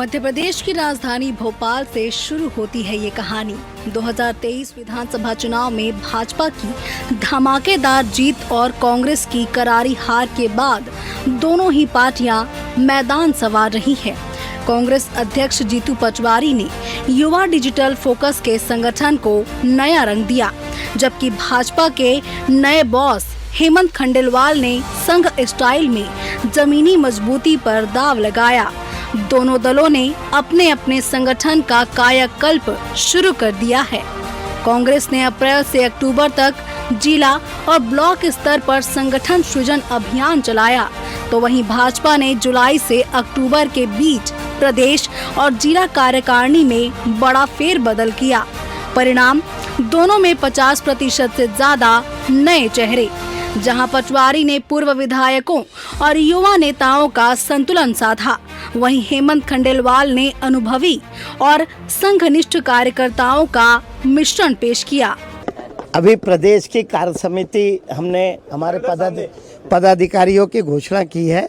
मध्य प्रदेश की राजधानी भोपाल से शुरू होती है ये कहानी। 2023 विधानसभा चुनाव में भाजपा की धमाकेदार जीत और कांग्रेस की करारी हार के बाद दोनों ही पार्टियां मैदान संवार रही हैं। कांग्रेस अध्यक्ष जीतू पटवारी ने युवा डिजिटल फोकस के संगठन को नया रंग दिया, जबकि भाजपा के नए बॉस हेमंत खंडेलवाल ने संघ स्टाइल में जमीनी मजबूती पर दाव लगाया। दोनों दलों ने अपने अपने संगठन का कायाकल्प शुरू कर दिया है। कांग्रेस ने अप्रैल से अक्टूबर तक जिला और ब्लॉक स्तर पर संगठन सृजन अभियान चलाया, तो वहीं भाजपा ने जुलाई से अक्टूबर के बीच प्रदेश और जिला कार्यकारिणी में बड़ा फेरबदल किया। परिणाम, दोनों में 50% से ज्यादा नए चेहरे। जहां पटवारी ने पूर्व विधायकों और युवा नेताओं का संतुलन साधा, वहीं हेमंत खंडेलवाल ने अनुभवी और संघनिष्ठ कार्यकर्ताओं का मिश्रण पेश किया। अभी प्रदेश की कार्य समिति हमने हमारे पदाधिकारियों की घोषणा की है।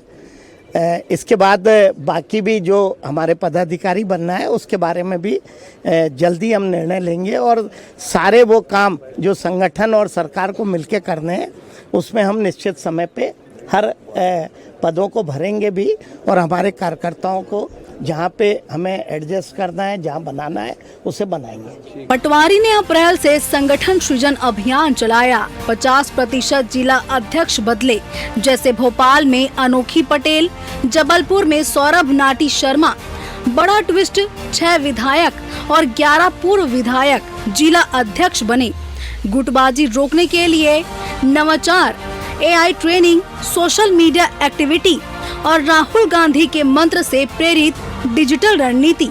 इसके बाद बाकी भी जो हमारे पदाधिकारी बनना है उसके बारे में भी जल्दी हम निर्णय लेंगे, और सारे वो काम जो संगठन और सरकार को मिलकर करने हैं उसमें हम निश्चित समय पे हर पदों को भरेंगे भी, और हमारे कार्यकर्ताओं को जहाँ पे हमें एडजस्ट करना है, जहाँ बनाना है उसे बनाएंगे। पटवारी ने अप्रैल से संगठन सृजन अभियान चलाया। 50% जिला अध्यक्ष बदले, जैसे भोपाल में अनोखी पटेल, जबलपुर में सौरभ नाटी शर्मा। बड़ा ट्विस्ट, 6 विधायक और 11 पूर्व विधायक जिला अध्यक्ष बने। गुटबाजी रोकने के लिए नवाचार, AI training, social media activity और राहुल गांधी के मंत्र से प्रेरित डिजिटल रणनीति।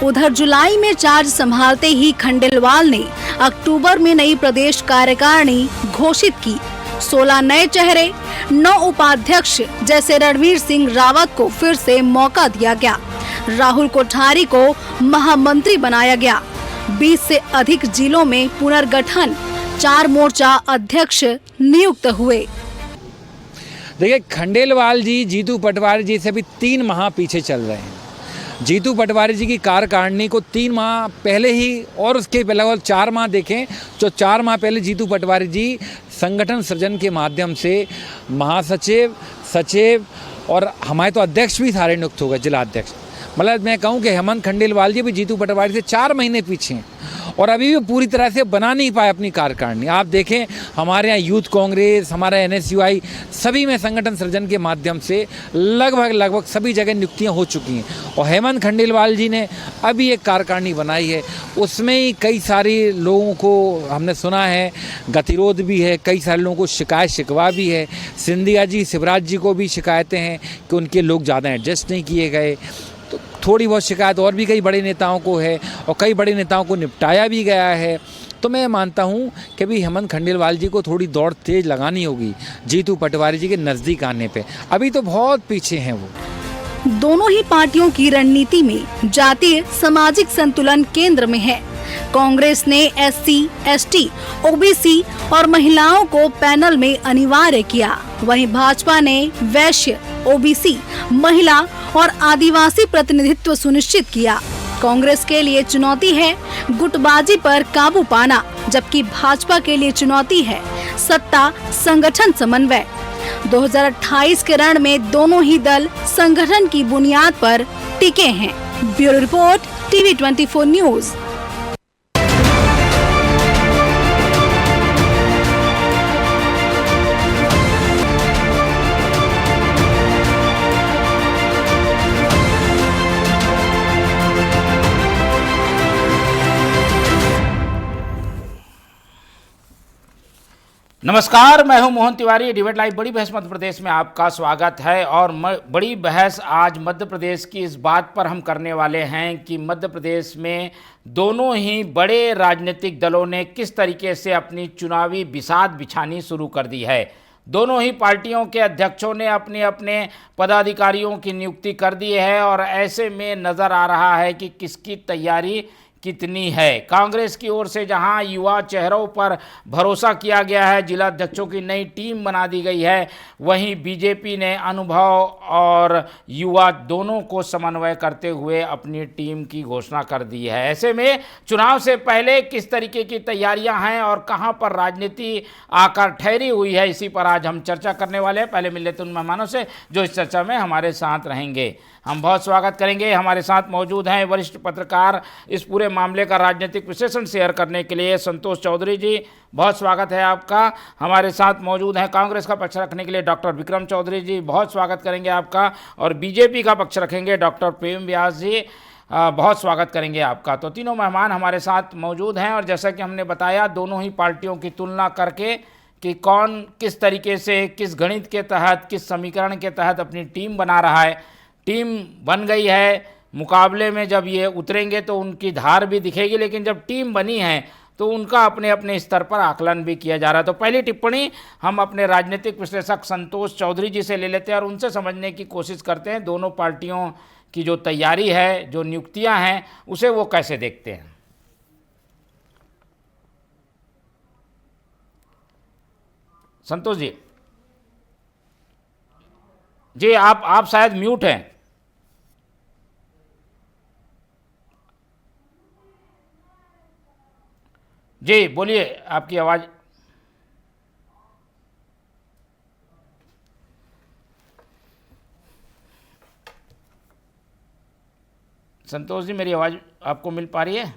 उधर जुलाई में चार्ज संभालते ही खंडेलवाल ने अक्टूबर में नई प्रदेश कार्यकारिणी घोषित की। 16 नए चेहरे, 9 उपाध्यक्ष जैसे रणवीर सिंह रावत को फिर से मौका दिया गया। राहुल कोठारी को महामंत्री बनाया गया। 20 से अधिक जिलों में पुनर्गठन, 4 मोर्चा अध्यक्ष नियुक्त हुए। देखिए, खंडेलवाल जी जीतू पटवारी जी से भी 3 माह पीछे चल रहे हैं। जीतू पटवारी जी की कार्यकारिणी को 3 माह पहले ही, और उसके लगभग 4 माह देखें तो 4 माह पहले जीतू पटवारी जी संगठन सृजन के माध्यम से महासचिव, सचिव और हमारे तो अध्यक्ष भी सारे नियुक्त हो गए, जिला अध्यक्ष। मतलब मैं कहूँ कि हेमंत खंडेलवाल जी भी जीतू पटवारी से 4 महीने पीछे हैं, और अभी भी पूरी तरह से बना नहीं पाए अपनी कार्यकारिणी। आप देखें, हमारे यहाँ यूथ कांग्रेस, हमारा NSUI, सभी में संगठन सृजन के माध्यम से लगभग सभी जगह नियुक्तियाँ हो चुकी हैं, और हेमंत खंडेलवाल जी ने अभी एक कार्यकारिणी बनाई है। उसमें ही कई सारे लोगों को हमने सुना है गतिरोध भी है, कई सारे लोगों को शिकवा भी है। सिंधिया जी, शिवराज जी को भी शिकायतें हैं कि उनके लोग ज़्यादा एडजस्ट नहीं किए गए। तो थोड़ी बहुत शिकायत और भी कई बड़े नेताओं को है, और कई बड़े नेताओं को निपटाया भी गया है। तो मैं मानता हूं कि भी हेमंत खंडेलवाल जी को थोड़ी दौड़ तेज लगानी होगी जीतू पटवारी जी के नज़दीक आने पे। अभी तो बहुत पीछे हैं वो। दोनों ही पार्टियों की रणनीति में जातीय सामाजिक संतुलन केंद्र में है। कांग्रेस ने SC, ST, OBC और महिलाओं को पैनल में अनिवार्य किया, वहीं भाजपा ने वैश्य, OBC, महिला और आदिवासी प्रतिनिधित्व सुनिश्चित किया। कांग्रेस के लिए चुनौती है गुटबाजी पर काबू पाना, जबकि भाजपा के लिए चुनौती है सत्ता संगठन समन्वय। 2028 के रण में दोनों ही दल संगठन की बुनियाद पर टिके हैं। Bureau report, TV 24 news. नमस्कार, मैं हूं मोहन तिवारी। डिबेट लाइव बड़ी बहस मध्य प्रदेश में आपका स्वागत है। और बड़ी बहस आज मध्य प्रदेश की इस बात पर हम करने वाले हैं कि मध्य प्रदेश में दोनों ही बड़े राजनीतिक दलों ने किस तरीके से अपनी चुनावी बिसात बिछानी शुरू कर दी है। दोनों ही पार्टियों के अध्यक्षों ने अपने अपने पदाधिकारियों की नियुक्ति कर दी है, और ऐसे में नज़र आ रहा है कि किसकी तैयारी कितनी है। कांग्रेस की ओर से जहां युवा चेहरों पर भरोसा किया गया है, जिला अध्यक्षों की नई टीम बना दी गई है, वहीं बीजेपी ने अनुभव और युवा दोनों को समन्वय करते हुए अपनी टीम की घोषणा कर दी है। ऐसे में चुनाव से पहले किस तरीके की तैयारियां हैं और कहां पर राजनीति आकर ठहरी हुई है, इसी पर आज हम चर्चा करने वाले हैं। पहले मिल लेते हैं उन मेहमानों से जो इस चर्चा में हमारे साथ रहेंगे। हम बहुत स्वागत करेंगे। हमारे साथ मौजूद हैं वरिष्ठ पत्रकार, इस पूरे मामले का राजनीतिक विश्लेषण शेयर करने के लिए संतोष चौधरी जी, बहुत स्वागत है आपका। हमारे साथ मौजूद हैं कांग्रेस का पक्ष रखने के लिए डॉक्टर विक्रम चौधरी जी, बहुत स्वागत करेंगे आपका। और बीजेपी का पक्ष रखेंगे डॉक्टर प्रेम व्यास जी, बहुत स्वागत करेंगे आपका। तो तीनों मेहमान हमारे साथ मौजूद हैं और जैसा कि हमने बताया, दोनों ही पार्टियों की तुलना करके कि कौन किस तरीके से, किस गणित के तहत, किस समीकरण के तहत अपनी टीम बना रहा है। टीम बन गई है, मुकाबले में जब ये उतरेंगे तो उनकी धार भी दिखेगी, लेकिन जब टीम बनी है तो उनका अपने अपने स्तर पर आकलन भी किया जा रहा है। तो पहली टिप्पणी हम अपने राजनीतिक विश्लेषक संतोष चौधरी जी से ले लेते हैं और उनसे समझने की कोशिश करते हैं दोनों पार्टियों की जो तैयारी है, जो नियुक्तियां हैं, उसे वो कैसे देखते हैं। संतोष जी, आप शायद म्यूट हैं। जी बोलिए, आपकी आवाज़। संतोष जी, मेरी आवाज़ आपको मिल पा रही है?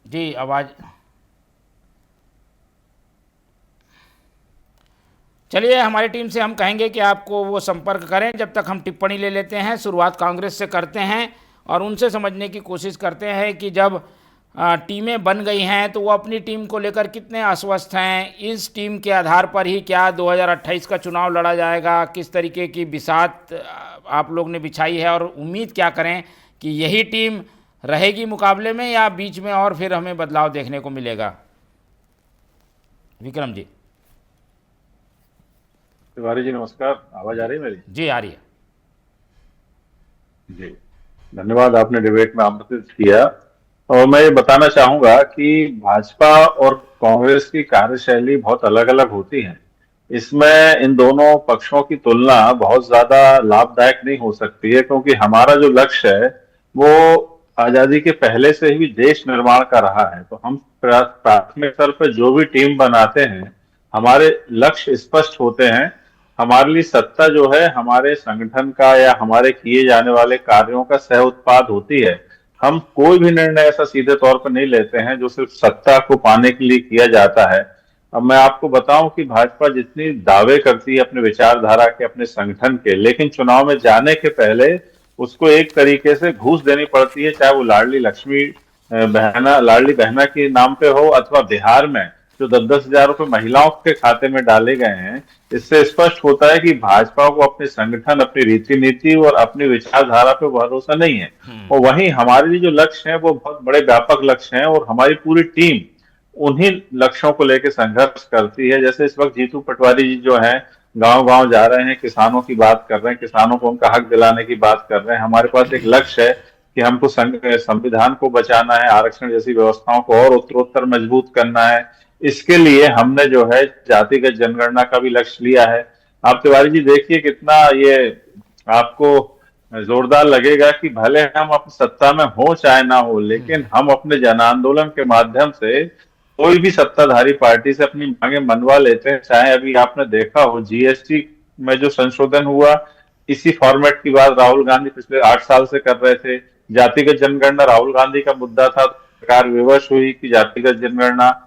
जी आवाज़। चलिए, हमारी टीम से हम कहेंगे कि आपको वो संपर्क करें। जब तक हम टिप्पणी ले लेते हैं, शुरुआत कांग्रेस से करते हैं और उनसे समझने की कोशिश करते हैं कि जब टीमें बन गई हैं तो वो अपनी टीम को लेकर कितने आश्वस्त हैं। इस टीम के आधार पर ही क्या 2028 का चुनाव लड़ा जाएगा, किस तरीके की बिसात आप लोग ने बिछाई है और उम्मीद क्या करें कि यही टीम रहेगी मुकाबले में या बीच में और फिर हमें बदलाव देखने को मिलेगा। विक्रम जी। तिवारी जी नमस्कार, आवाज आ रही है मेरी? जी आ रही है। जी धन्यवाद, आपने डिबेट में आमंत्रित किया। और मैं ये बताना चाहूंगा कि भाजपा और कांग्रेस की कार्यशैली बहुत अलग अलग होती है। इसमें इन दोनों पक्षों की तुलना बहुत ज्यादा लाभदायक नहीं हो सकती है, क्योंकि हमारा जो लक्ष्य है वो आजादी के पहले से ही देश निर्माण का रहा है। तो हम प्राथमिक स्तर पर जो भी टीम बनाते हैं, हमारे लक्ष्य स्पष्ट होते हैं। हमारे लिए सत्ता जो है हमारे संगठन का या हमारे किए जाने वाले कार्यों का सह उत्पाद होती है। हम कोई भी निर्णय ऐसा सीधे तौर पर नहीं लेते हैं जो सिर्फ सत्ता को पाने के लिए किया जाता है। अब मैं आपको बताऊं कि भाजपा जितनी दावे करती है अपने विचारधारा के, अपने संगठन के, लेकिन चुनाव में जाने के पहले उसको एक तरीके से घूस देनी पड़ती है, चाहे वो लाडली बहना के नाम पे हो अथवा बिहार में जो 10-10 हजार रुपए महिलाओं के खाते में डाले गए हैं। इससे स्पष्ट होता है कि भाजपा को अपने संगठन, अपनी रीति नीति और अपनी विचारधारा पे भरोसा नहीं है। और वहीं हमारे लिए जो लक्ष्य है वो बहुत बड़े व्यापक लक्ष्य हैं और हमारी पूरी टीम उन्हीं लक्ष्यों को लेकर संघर्ष करती है। जैसे इस वक्त जीतू पटवारी जी जो है गांव-गांव जा रहे हैं, किसानों की बात कर रहे हैं, किसानों को उनका हक दिलाने की बात कर रहे हैं। हमारे पास एक लक्ष्य है कि हमको संविधान को बचाना है, आरक्षण जैसी व्यवस्थाओं को और उत्तरोत्तर मजबूत करना है। इसके लिए हमने जो है जातिगत जनगणना का भी लक्ष्य लिया है। आप तिवारी जी देखिए कितना ये आपको जोरदार लगेगा कि भले हम अपनी सत्ता में हो चाहे ना हो, लेकिन हम अपने जन आंदोलन के माध्यम से कोई भी सत्ताधारी पार्टी से अपनी मांगे मनवा लेते हैं। चाहे अभी आपने देखा हो जीएसटी में जो संशोधन हुआ, इसी फॉर्मेट की बात राहुल गांधी पिछले 8 साल से कर रहे थे। जातिगत जनगणना राहुल गांधी का मुद्दा था, सरकार विवश हुई कि जातिगत जनगणना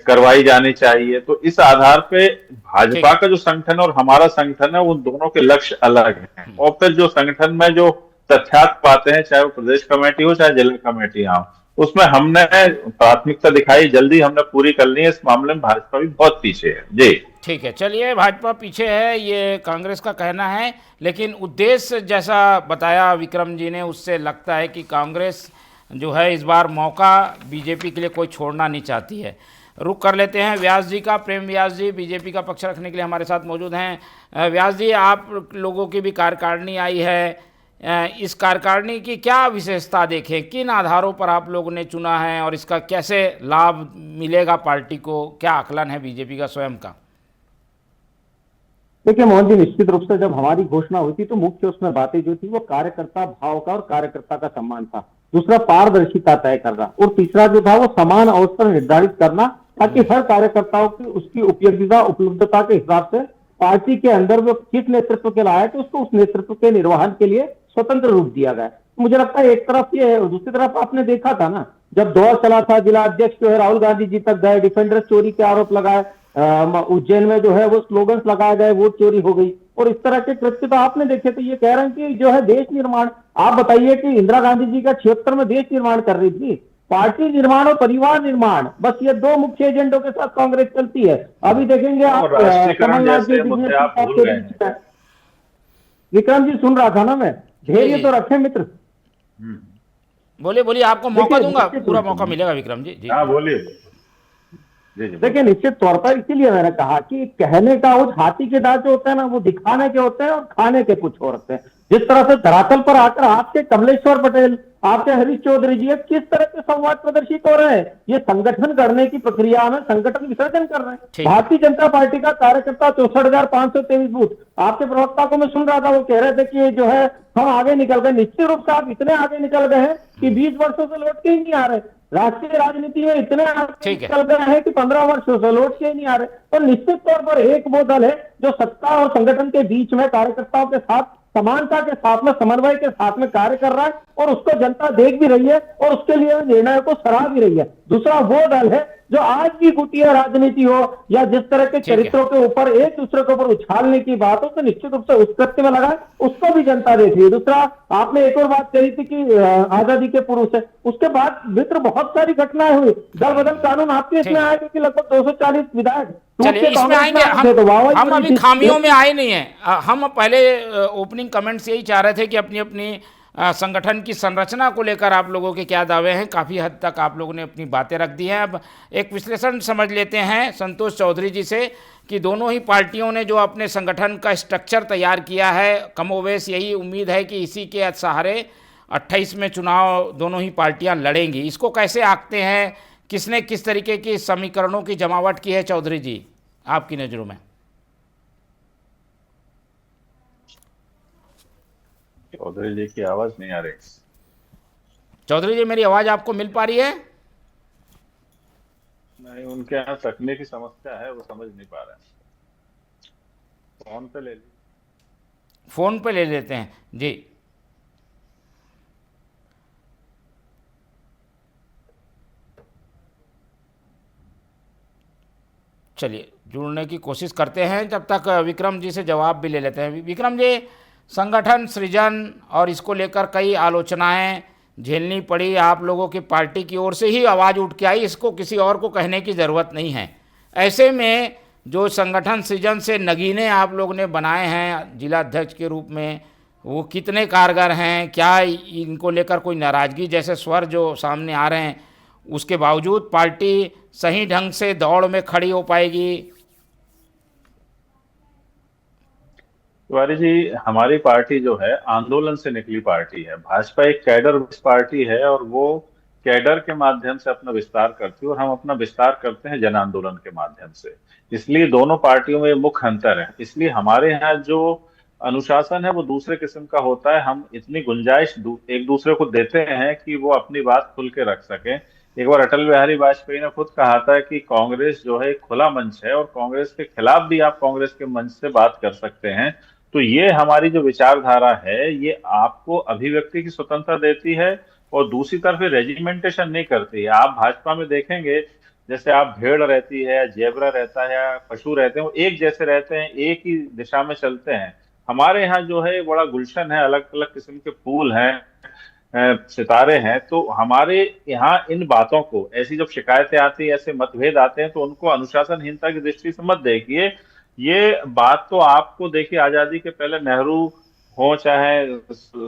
करवाई जानी चाहिए। तो इस आधार पे भाजपा का जो संगठन और हमारा संगठन है, उन दोनों के लक्ष्य अलग हैं। और फिर जो संगठन में जो तथ्यार्थ पाते हैं, चाहे वो प्रदेश कमेटी हो चाहे जिला कमेटी हो, उसमें हमने प्राथमिकता दिखाई, जल्दी हमने पूरी कर ली है। इस मामले में भाजपा भी बहुत पीछे है। जी ठीक है, चलिए, भाजपा पीछे है ये कांग्रेस का कहना है, लेकिन उद्देश्य जैसा बताया विक्रम जी ने, उससे लगता है कि कांग्रेस जो है इस बार मौका बीजेपी के लिए कोई छोड़ना नहीं चाहती है। रुख कर लेते हैं व्यास जी का। प्रेम व्यास जी बीजेपी का पक्ष रखने के लिए हमारे साथ मौजूद हैं। व्यास जी, आप लोगों की भी कार्यकारिणी आई है, इस कार्यकारिणी की क्या विशेषता देखें, किन आधारों पर आप लोगों ने चुना है और इसका कैसे लाभ मिलेगा पार्टी को, क्या आकलन है बीजेपी का स्वयं का? देखिए मोहन जी, निश्चित रूप से जब हमारी घोषणा हुई थी तो मुख्य उसमें बातें जो थी वो कार्यकर्ता भाव का और कार्यकर्ता का सम्मान था। दूसरा पारदर्शिता तय करना, और तीसरा जो था वो समान अवसर निर्धारित करना, ताकि हर कार्यकर्ताओं की उसकी उपयोगिता उपलब्धता के हिसाब से पार्टी के अंदर वो किस नेतृत्व के लायक है उसको उस नेतृत्व के निर्वहन के लिए स्वतंत्र रूप दिया गया। मुझे लगता है एक तरफ ये है, दूसरी तरफ आपने देखा था ना, जब दौर चला था, जिला अध्यक्ष जो है राहुल गांधी जी तक गए, डिफेंडर चोरी के आरोप लगाए, उज्जैन में जो है वो स्लोगन्स लगाए गए, वोट चोरी हो गई, और इस तरह के कृत्य तो आपने देखे। तो ये कह रहे हैं कि जो है देश निर्माण, आप बताइए कि इंदिरा गांधी जी का 76 में देश निर्माण कर रही थी, पार्टी निर्माण और परिवार निर्माण, बस ये दो मुख्य एजेंडों के साथ कांग्रेस चलती है। अभी देखेंगे आप कमलनाथ जी विक्रम जी, सुन रहा था ना मैं, धैर्य तो रखे मित्र। बोलिए बोलिए, आपको मौका दूंगा, पूरा मौका मिलेगा विक्रम जी। हाँ बोलिए। देखिए निश्चित तौर पर इसीलिए मैंने कहा कि कहने का उस हाथी के दांत जो होते हैं ना, वो दिखाने के होते हैं और खाने के कुछ और होते हैं। जिस तरह से धरातल पर आकर आपके कमलेश्वर पटेल, आपके हरीश चौधरी जी किस तरह के संवाद प्रदर्शित हो रहे हैं, ये संगठन करने की प्रक्रिया में संगठन विसर्जन कर रहे हैं। भारतीय जनता पार्टी का कार्यकर्ता 64,523 बूथ, आपके प्रवक्ता को मैं सुन रहा था, वो कह रहे थे कि जो है हम आगे निकल गए। निश्चित रूप से आप इतने आगे निकल गए हैं कि 20 वर्षों से लौट के ही नहीं आ रहे। राष्ट्रीय राजनीति में इतने आगे निकल गए हैं कि 15 वर्षों से लौट के ही नहीं आ रहे। तो निश्चित तौर पर एक वो दल है जो सत्ता और संगठन के बीच में कार्यकर्ताओं के साथ समानता के साथ में, समन्वय के साथ में कार्य कर रहा है, और उसको जनता देख भी रही है और उसके लिए निर्णय को सराह भी रही है। दूसरा वो दल है जो आज भी गुटिया राजनीति हो या जिस तरह के चरित्रों के ऊपर एक दूसरे के ऊपर उछालने की बात हो, तो निश्चित रूप से उस कृत्य में लगा है, उसको भी जनता देख रही है। दूसरा आपने एक और बात कही थी कि आजादी के पूर्व से उसके बाद मित्र बहुत सारी घटनाएं हुई, दल बदल कानून आपके इसमें आए क्योंकि लगभग 240 विधायक। चलिए इसमें आएंगे हम अभी खामियों में आए नहीं है। हम पहले ओपनिंग कमेंट्स यही चाह रहे थे कि अपनी अपनी संगठन की संरचना को लेकर आप लोगों के क्या दावे हैं। काफ़ी हद तक आप लोगों ने अपनी बातें रख दी हैं। अब एक विश्लेषण समझ लेते हैं संतोष चौधरी जी से कि दोनों ही पार्टियों ने जो अपने संगठन का स्ट्रक्चर तैयार किया है, कमोवेश यही उम्मीद है कि इसी के सहारे 28 में चुनाव दोनों ही पार्टियां लड़ेंगी। इसको कैसे आंकते हैं, किसने किस तरीके की समीकरणों की जमावट की है चौधरी जी आपकी नज़रों में? चौधरी जी की आवाज नहीं आ रही। चौधरी जी मेरी आवाज आपको मिल पा रही है? नहीं, उनके यहाँ तकनीकी समस्या है, वो समझ नहीं पा रहे हैं। फोन पे ले लीजिए। फोन पे ले लेते हैं जी। चलिए जुड़ने की कोशिश करते हैं, जब तक विक्रम जी से जवाब भी ले लेते हैं। विक्रम जी, संगठन सृजन और इसको लेकर कई आलोचनाएं झेलनी पड़ी, आप लोगों की पार्टी की ओर से ही आवाज़ उठ के आई, इसको किसी और को कहने की ज़रूरत नहीं है। ऐसे में जो संगठन सृजन से नगीने आप लोगों ने बनाए हैं जिला अध्यक्ष के रूप में, वो कितने कारगर हैं? क्या इनको लेकर कोई नाराज़गी जैसे स्वर जो सामने आ रहे हैं, उसके बावजूद पार्टी सही ढंग से दौड़ में खड़ी हो पाएगी? तिवारी जी, हमारी पार्टी जो है आंदोलन से निकली पार्टी है। भाजपा एक कैडर पार्टी है और वो कैडर के माध्यम से अपना विस्तार करती है, और हम अपना विस्तार करते हैं जन आंदोलन के माध्यम से। इसलिए दोनों पार्टियों में मुख्य अंतर है। इसलिए हमारे यहाँ जो अनुशासन है वो दूसरे किस्म का होता है। हम इतनी गुंजाइश एक दूसरे को देते हैं कि वो अपनी बात खुल के रख सकें। एक बार अटल बिहारी वाजपेयी ने खुद कहा था कि कांग्रेस जो है एक खुला मंच है, और कांग्रेस के खिलाफ भी आप कांग्रेस के मंच से बात कर सकते हैं। तो ये हमारी जो विचारधारा है, ये आपको अभिव्यक्ति की स्वतंत्रता देती है और दूसरी तरफ रेजिमेंटेशन नहीं करती है। आप भाजपा में देखेंगे, जैसे आप भेड़ रहती है, जेबरा रहता है, या पशु रहते हैं, वो एक जैसे रहते हैं, एक ही दिशा में चलते हैं। हमारे यहाँ जो है बड़ा गुलशन है, अलग अलग किस्म के फूल हैं, सितारे हैं। तो हमारे यहाँ इन बातों को, ऐसी जब शिकायतें आती है, ऐसे मतभेद आते हैं, तो उनको अनुशासनहीनता की दृष्टि से मत देखिए। ये बात तो आपको देखिए, आजादी के पहले नेहरू हो, चाहे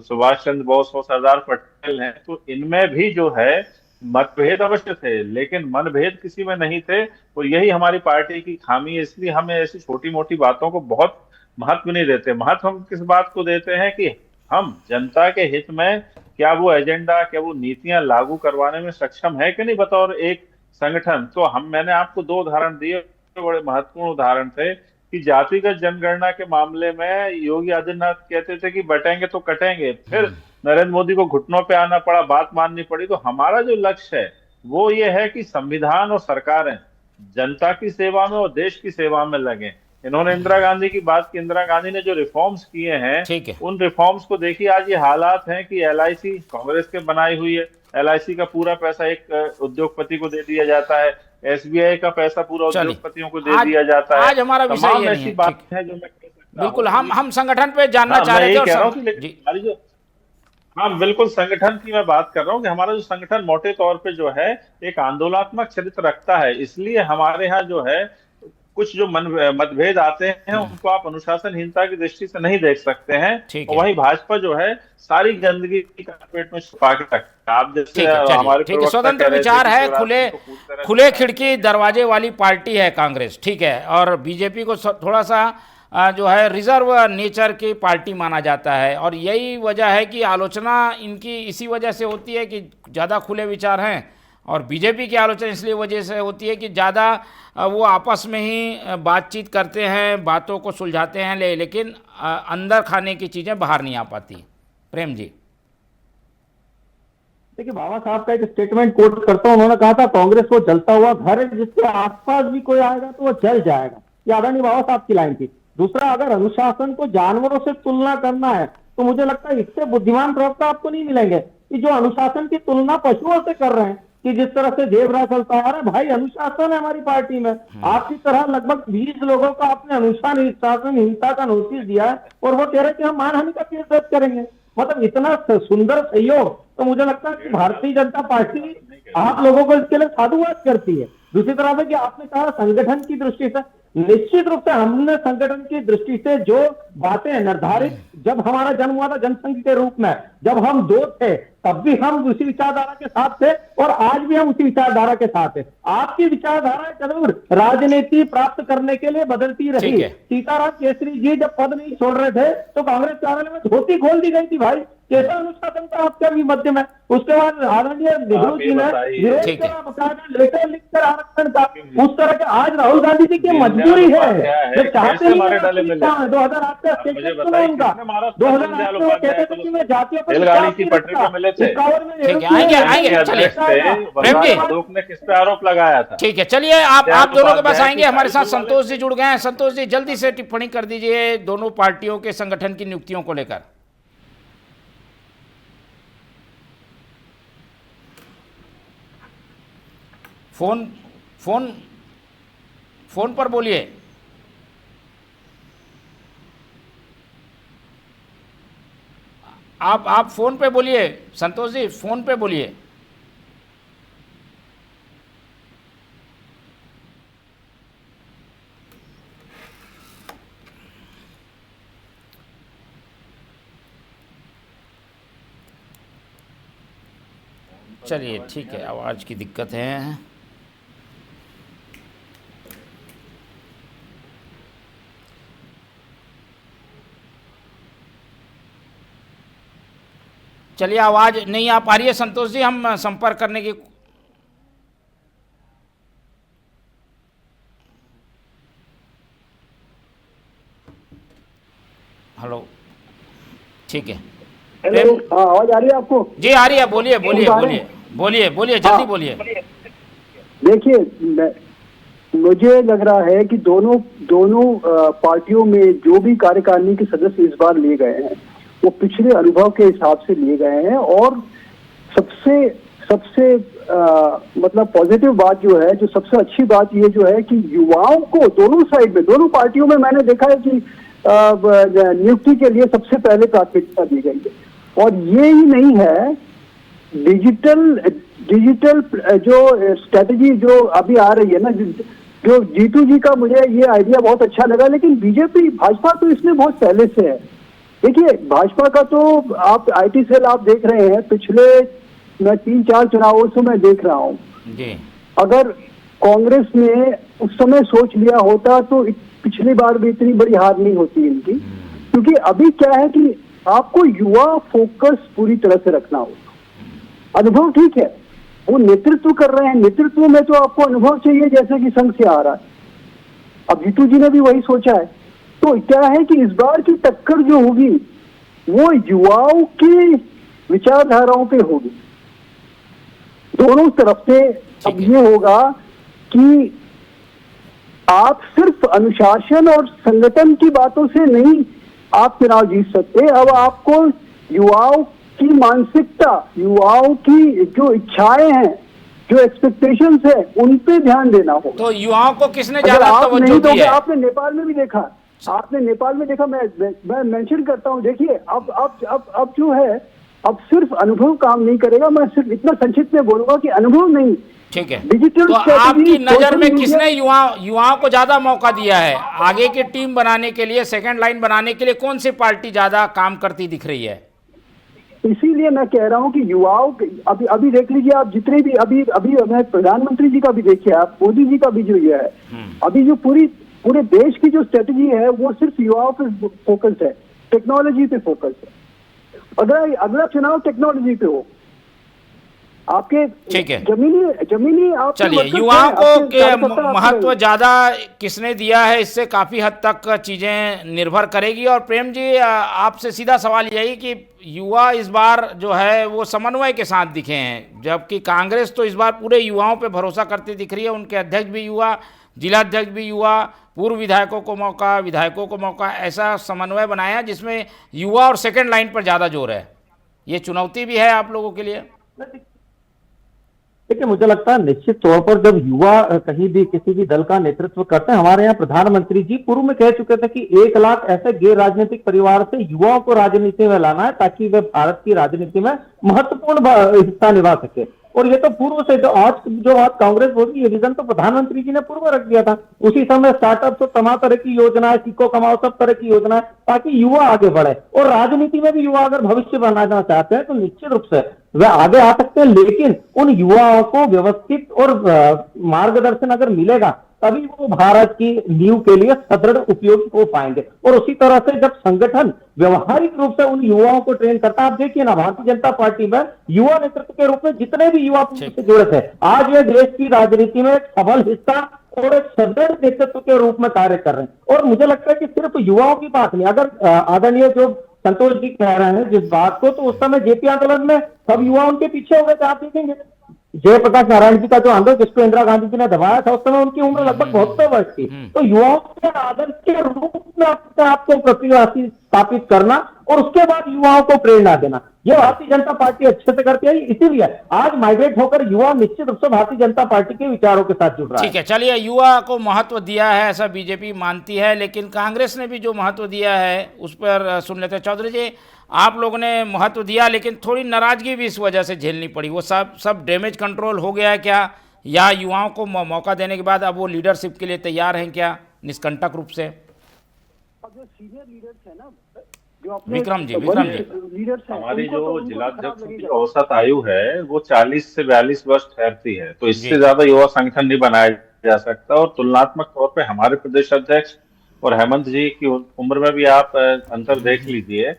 सुभाष चंद्र बोस हो, सरदार पटेल हैं, तो इनमें भी जो है मतभेद अवश्य थे, लेकिन मनभेद किसी में नहीं थे। और यही हमारी पार्टी की खामी है, इसलिए हमें ऐसी छोटी मोटी बातों को बहुत महत्व नहीं देते। महत्व हम किस बात को देते हैं कि हम जनता के हित में क्या वो एजेंडा, क्या वो नीतियां लागू करवाने में सक्षम है कि नहीं बतौर एक संगठन। तो मैंने आपको दो उदाहरण दिए, बड़े महत्वपूर्ण उदाहरण थे कि जातिगत जनगणना के मामले में योगी आदित्यनाथ कहते थे कि बटेंगे तो कटेंगे, फिर नरेंद्र मोदी को घुटनों पे आना पड़ा, बात माननी पड़ी। तो हमारा जो लक्ष्य है वो ये है कि संविधान और सरकारें जनता की सेवा में और देश की सेवा में लगे। इन्होंने इंदिरा गांधी की बात की, इंदिरा गांधी ने जो रिफॉर्म्स किए हैं उन रिफॉर्म्स को देखिए। आज ये हालात हैं कि LIC कांग्रेस के बनाई हुई है, LIC का पूरा पैसा एक उद्योगपति को दे दिया जाता है, SBI का पैसा पूरा उद्योगपतियों को दे दिया जाता है। आज हमारा विषय ये नहीं है, बात है जो मैं कह सकता हूं। बिल्कुल हम संगठन पे जानना चाह रहे थे। हाँ बिल्कुल, संगठन की मैं बात कर रहा हूँ कि हमारा जो संगठन मोटे तौर पे जो है एक आंदोलनात्मक चरित्र रखता है, इसलिए हमारे यहाँ जो है कुछ जो मतभेद आते हैं उनको आप अनुशासनहीनता की दृष्टि से नहीं देख सकते हैं। और वहीं भाजपा जो है सारी गंदगी पेट में छुपा के रखता है। आप जैसे हमारे स्वतंत्र विचार है, खुले खिड़की दरवाजे वाली पार्टी है कांग्रेस, ठीक है। और बीजेपी को थोड़ा सा जो है रिजर्व नेचर की पार्टी माना जाता है, और यही वजह है कि आलोचना इनकी इसी वजह से होती है कि ज़्यादा खुले विचार हैं। और बीजेपी की आलोचना इसलिए वजह से होती है कि ज़्यादा वो आपस में ही बातचीत करते हैं, बातों को सुलझाते हैं, लेकिन अंदर खाने की चीज़ें बाहर नहीं आ पाती। प्रेम जी, देखिए बाबा साहब का एक स्टेटमेंट कोट करता हूं, उन्होंने कहा था कांग्रेस को जलता हुआ घर है, जिसके आसपास भी कोई आएगा तो वो जल जाएगा। ये आदरणीय बाबा साहब की लाइन थी। दूसरा, अगर अनुशासन को जानवरों से तुलना करना है तो मुझे लगता है इससे बुद्धिमान प्रवक्ता आपको नहीं मिलेंगे कि जो अनुशासन की तुलना पशुओं से कर रहे हैं, कि जिस तरह से जेबरा चलता है। अरे भाई, अनुशासन है हमारी पार्टी में। आपकी तरह लगभग 20 लोगों को आपने अनुशासनहीनता का नोटिस दिया है और वो कह रहे कि हम मानहानि का केस दर्ज करेंगे। मतलब इतना सुंदर सहयोग, तो मुझे लगता है कि भारतीय जनता पार्टी आप लोगों को इसके लिए साधुवाद करती है। दूसरी तरह से कि आपने कहा संगठन की दृष्टि से, निश्चित रूप से हमने संगठन की दृष्टि से जो बातें निर्धारित, जब हमारा जन्म हुआ था जनसंघ के रूप में, जब हम 2 थे तब भी हम उसी विचारधारा के साथ थे और आज भी हम उसी विचारधारा के साथ हैं। आपकी विचारधारा जरूर राजनीति प्राप्त करने के लिए बदलती रही। सीताराम केसरी जी जब पद नहीं छोड़ रहे थे तो कांग्रेस कार्यालय में धोती खोल दी गई थी। भाई, कैसा अनुशासन था आपका भी मध्य में। उसके बाद आदरणीय नेहरू जी ने लेटर लिखकर आरक्षण का, उस तरह के आज राहुल गांधी जी की मजबूरी है, जब चाहते हैं 2008 का स्टेटमेंट सुनो उनका, 2008 में कहते थे कि मैं जातियों पर किस पे आरोप लगाया था। ठीक है, चलिए आप दोनों के पास आएंगे। हमारे साथ संतोष जी जुड़ गए हैं। संतोष जी, जल्दी से टिप्पणी कर दीजिए दोनों पार्टियों के संगठन की नियुक्तियों को लेकर। फोन पर बोलिए। आप फोन पे बोलिए संतोष जी, फोन पे बोलिए। चलिए ठीक है, आवाज़ की दिक्कत है। चलिए, आवाज़ नहीं आ पा रही है संतोष जी, हम संपर्क करने की हेलो, ठीक है। हेलो, हाँ, आवाज आ रही है आपको? जी आ रही है, बोलिए बोलिए बोलिए बोलिए बोलिए, जल्दी बोलिए। देखिए, मुझे लग रहा है कि दोनों पार्टियों में जो भी कार्यकारिणी के सदस्य इस बार लिए गए हैं वो पिछले अनुभव के हिसाब से लिए गए हैं। और सबसे मतलब पॉजिटिव बात जो है, जो सबसे अच्छी बात ये जो है कि युवाओं को दोनों साइड में, दोनों पार्टियों में मैंने देखा है कि नियुक्ति के लिए सबसे पहले प्राथमिकता दी गई है। और ये ही नहीं है, डिजिटल जो स्ट्रेटजी जो अभी आ रही है ना, जो जीतू जी का मुझे ये आइडिया बहुत अच्छा लगा। लेकिन भाजपा तो इसमें बहुत पहले से है। देखिए, भाजपा का तो आप IT सेल आप देख रहे हैं, पिछले मैं 3-4 चुनावों से मैं देख रहा हूँ। जी। अगर कांग्रेस ने उस समय सोच लिया होता तो पिछली बार भी इतनी बड़ी हार नहीं होती इनकी, क्योंकि अभी क्या है कि आपको युवा फोकस पूरी तरह से रखना होगा। अनुभव ठीक है, वो नेतृत्व कर रहे हैं, नेतृत्व में तो आपको अनुभव चाहिए जैसे कि संघ से आ रहा है। अब जीतू जी ने भी वही सोचा है। तो क्या है कि इस बार की टक्कर जो होगी वो युवाओं की विचारधाराओं पे होगी दोनों तरफ से। अब ये होगा कि आप सिर्फ अनुशासन और संगठन की बातों से नहीं आप चुनाव जीत सकते। अब आपको युवाओं की मानसिकता, युवाओं की जो इच्छाएं हैं, जो एक्सपेक्टेशंस है, उन पे ध्यान देना होगा। तो युवाओं को किसने अगर ज्यादा आप तवज्जो नहीं दी दोगे, है? आपने नेपाल में भी देखा, आपने नेपाल में देखा, मैं मेंशन करता हूं। देखिए अब जो है, अब सिर्फ अनुभव काम नहीं करेगा। मैं सिर्फ इतना संक्षिप्त में बोलूंगा कि अनुभव नहीं, ठीक है। डिजिटल तो स्ट्रेटजी, आपकी नजर सोशल में मीडिया- किसने युवाओं को ज्यादा मौका दिया है? आगे की टीम बनाने के लिए, सेकंड लाइन बनाने के लिए कौन सी पार्टी ज्यादा काम करती दिख रही है? इसीलिए मैं कह रहा हूं कि युवाओं अभी देख लीजिए आप, जितने भी अभी मैं प्रधानमंत्री जी का भी देखिए आप, मोदी जी का भी जो ये है, अभी जो पूरे देश की जो स्ट्रेटजी है वो सिर्फ युवाओं पे फोकस है, टेक्नोलॉजी पे फोकस है। अगला चुनाव टेक्नोलॉजी पे हो, आपके ठीक है। जमीनी आप चलिए, युवाओं को महत्व ज्यादा किसने दिया है, इससे काफी हद तक चीजें निर्भर करेगी। और प्रेम जी, आपसे सीधा सवाल यही कि युवा इस बार जो है वो समन्वय के साथ दिखे हैं, जबकि कांग्रेस तो इस बार पूरे युवाओं पे भरोसा करती दिख रही है। उनके अध्यक्ष भी युवा, जिलाध्यक्ष भी युवा, पूर्व विधायकों को मौका, विधायकों को मौका, ऐसा समन्वय बनाया जिसमें युवा और सेकंड लाइन पर ज़्यादा जोर है। ये चुनौती भी है आप लोगों के लिए? देखिए, मुझे लगता है निश्चित तौर पर जब युवा कहीं भी किसी भी दल का नेतृत्व करते हैं, हमारे यहाँ प्रधानमंत्री जी पूर्व में कह चुके थे कि 1 लाख ऐसे गैर राजनीतिक परिवार से युवाओं को राजनीति में लाना है ताकि वे भारत की राजनीति में महत्वपूर्ण हिस्सा निभा सके। और ये तो पूर्व से जो बात कांग्रेस बोली, ये विजन तो प्रधानमंत्री जी ने पूर्व रख दिया था। उसी समय स्टार्टअप तो तमाम तरह की योजनाएं, सीखो कमाओ, सब तरह की योजनाएं, ताकि युवा आगे बढ़े। और राजनीति में भी युवा अगर भविष्य बनाना चाहते हैं तो निश्चित रूप से वे आगे आ सकते हैं, लेकिन उन युवाओं को व्यवस्थित और मार्गदर्शन अगर मिलेगा तभी वो भारत की नींव के लिए सदृढ़ उपयोगी हो पाएंगे। और उसी तरह से जब संगठन व्यवहारिक रूप से उन युवाओं को ट्रेन करता है, आप देखिए ना, भारतीय जनता पार्टी में युवा नेतृत्व के रूप में जितने भी युवा से जुड़े थे, आज वे देश की राजनीति में एक सबल हिस्सा और एक सदृढ़ नेतृत्व के रूप में कार्य कर रहे हैं। और मुझे लगता है कि सिर्फ युवाओं की बात नहीं, अगर आदरणीय जो संतोष जी कह रहे हैं जिस बात को, तो उस समय जेपी आंदोलन में सब युवा उनके पीछे हो गए थे। आप देखेंगे जयप्रकाश नारायण जी का जो आंदोलन जिसको इंदिरा गांधी जी ने दबाया था, उस समय उनकी उम्र लगभग 72 वर्ष थी। तो युवाओं के आदर्श के रूप में अपने आपको प्रतिवासी स्थापित करना और उसके बाद युवाओं को प्रेरणा देना, यह भारतीय जनता पार्टी अच्छे से करती है। इसीलिए आज माइग्रेट होकर युवा निश्चित रूप से भारतीय जनता पार्टी के विचारों के साथ जुड़ रहा है। ठीक है, चलिए, युवा को महत्व दिया है ऐसा बीजेपी मानती है, लेकिन कांग्रेस ने भी जो महत्व दिया है उस पर सुन लेते हैं। चौधरी जी, आप लोगों ने महत्व दिया लेकिन थोड़ी नाराजगी भी इस वजह से झेलनी पड़ी, वो सब डैमेज कंट्रोल हो गया है क्या, या युवाओं को मौका देने के बाद अब वो लीडरशिप के लिए तैयार हैं क्या निष्कंटक रूप से? अब जो सीनियर लीडर्स है ना, विक्रम जी लीडर्स हैं, हमारी उनको जो तो जिलाध्यक्ष की लगेगा। औसत आयु है वो 40 से 42 वर्ष ठहरती है, तो इससे ज्यादा युवा संगठन नहीं बनाया जा सकता। और तुलनात्मक तौर पे हमारे प्रदेश अध्यक्ष और हेमंत जी की उम्र में भी आप अंतर देख लीजिए।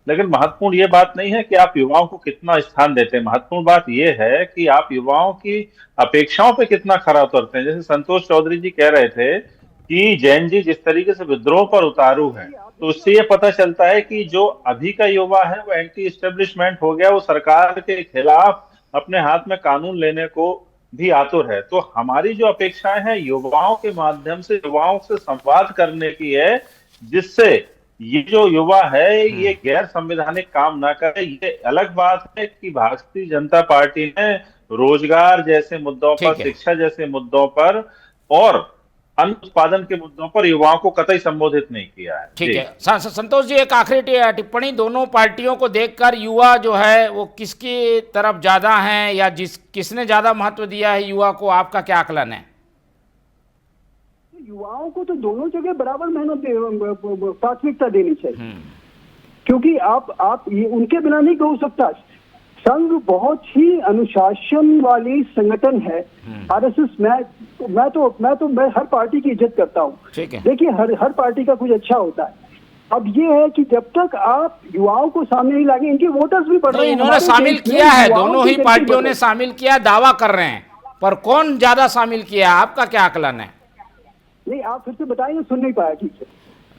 लेकिन महत्वपूर्ण ये बात नहीं है कि आप युवाओं को कितना स्थान देते हैं, महत्वपूर्ण बात ये है कि आप युवाओं की अपेक्षाओं पे कितना खरा उतरते हैं। जैसे संतोष चौधरी जी कह रहे थे कि जैन जी जिस तरीके से विद्रोह पर उतारू है, तो उससे ये पता चलता है कि जो अभी का युवा है वो एंटी एस्टेब्लिशमेंट हो गया, वो सरकार के खिलाफ अपने हाथ में कानून लेने को भी आतुर है। तो हमारी जो अपेक्षाएं हैं युवाओं के माध्यम से युवाओं से संवाद करने की है, जिससे ये जो युवा है ये गैर संवैधानिक काम ना करे। ये अलग बात है कि भारतीय जनता पार्टी ने रोजगार जैसे मुद्दों पर, शिक्षा जैसे मुद्दों पर और अन्न उत्पादन के मुद्दों पर युवाओं को कतई संबोधित नहीं किया है। ठीक है, संतोष जी, एक आखिरी टिप्पणी, दोनों पार्टियों को देखकर युवा जो है वो किसकी तरफ ज्यादा हैं, या किसने ज्यादा महत्व दिया है युवा को, आपका क्या आकलन है? युवाओं को तो दोनों जगह बराबर मेहनत प्राथमिकता देनी चाहिए, क्योंकि आप ये उनके बिना नहीं हो सकता। संघ बहुत ही अनुशासन वाली संगठन है। आरएसएस मैं हर पार्टी की इज्जत करता हूँ। ठीक है। देखिए हर पार्टी का कुछ अच्छा होता है। अब ये है कि जब तक आप युवाओं को सामने नहीं लाएंगे, इनके वोटर्स भी बढ़ तो रहे हैं। इन्होंने हमारे शामिल देश में किया है, युवाओं दोनों की ही गिनती पार्टियों बढ़ ने रही है। शामिल किया, दावा कर रहे हैं, पर कौन ज्यादा शामिल किया है, आपका क्या आकलन है? नहीं, आप फिर से बताइए, सुन नहीं पाया ठीक से।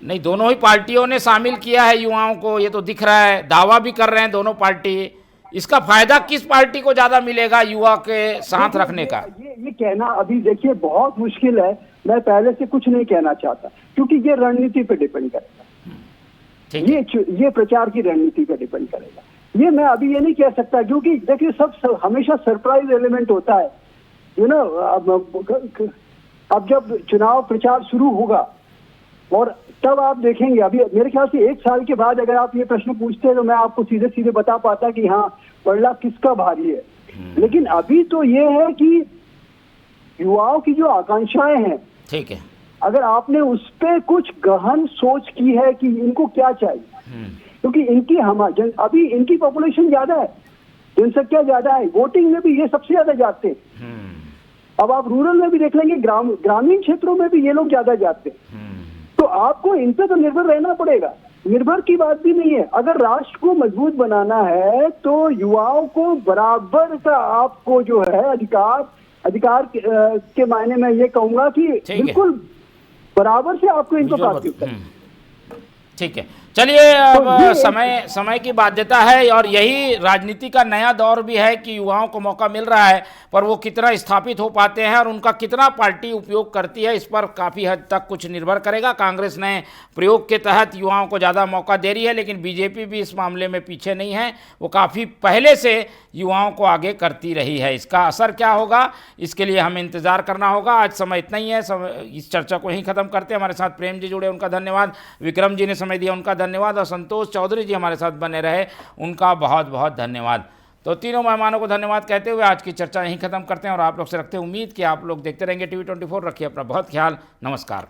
नहीं, दोनों ही पार्टियों ने शामिल किया है युवाओं को, ये तो दिख रहा है, दावा भी कर रहे हैं दोनों पार्टी। इसका फायदा किस पार्टी को ज्यादा मिलेगा युवा के साथ रखने का? ये कहना अभी देखिए बहुत मुश्किल है। मैं पहले से कुछ नहीं कहना चाहता, क्योंकि ये रणनीति पे डिपेंड करेगा। ठीक है। ये प्रचार की रणनीति पे डिपेंड करेगा। ये मैं अभी ये नहीं कह सकता, क्योंकि देखिए सब हमेशा सरप्राइज एलिमेंट होता है, यू नो। अब जब चुनाव प्रचार शुरू होगा और तब आप देखेंगे, अभी मेरे ख्याल से 1 साल के बाद अगर आप ये प्रश्न पूछते हैं तो मैं आपको सीधे सीधे बता पाता कि हाँ पड़ला किसका भारी है। लेकिन अभी तो ये है कि युवाओं की जो आकांक्षाएं हैं, ठीक है, अगर आपने उस पे कुछ गहन सोच की है कि इनको क्या चाहिए, क्योंकि अभी इनकी पॉपुलेशन ज्यादा है, जनसंख्या ज्यादा है, वोटिंग में भी ये सबसे ज्यादा जाते हैं। अब आप रूरल में भी देख लेंगे, ग्रामीण क्षेत्रों में भी ये लोग ज्यादा जाते हैं। तो आपको इन पे तो निर्भर रहना पड़ेगा। निर्भर की बात भी नहीं है। अगर राष्ट्र को मजबूत बनाना है तो युवाओं को बराबर का आपको जो है अधिकार के मायने में ये कहूंगा कि बिल्कुल बराबर से आपको इनको प्राथमिकता है। ठीक है। चलिए, अब समय की बाध्यता है और यही राजनीति का नया दौर भी है कि युवाओं को मौका मिल रहा है, पर वो कितना स्थापित हो पाते हैं और उनका कितना पार्टी उपयोग करती है, इस पर काफ़ी हद तक कुछ निर्भर करेगा। कांग्रेस ने प्रयोग के तहत युवाओं को ज़्यादा मौका दे रही है, लेकिन बीजेपी भी इस मामले में पीछे नहीं है। वो काफ़ी पहले से युवाओं को आगे करती रही है। इसका असर क्या होगा, इसके लिए हमें इंतज़ार करना होगा। आज समय इतना ही है, इस चर्चा को यहीं ख़त्म करते हैं। हमारे साथ प्रेम जी जुड़े, उनका धन्यवाद। विक्रम जी ने समय दिया, उनका धन्यवाद। और संतोष चौधरी जी हमारे साथ बने रहे, उनका बहुत बहुत धन्यवाद। तो तीनों मेहमानों को धन्यवाद कहते हुए आज की चर्चा यहीं खत्म करते हैं और आप लोग से रखते हैं उम्मीद कि आप लोग देखते रहेंगे TV24। रखिए अपना बहुत ख्याल। नमस्कार।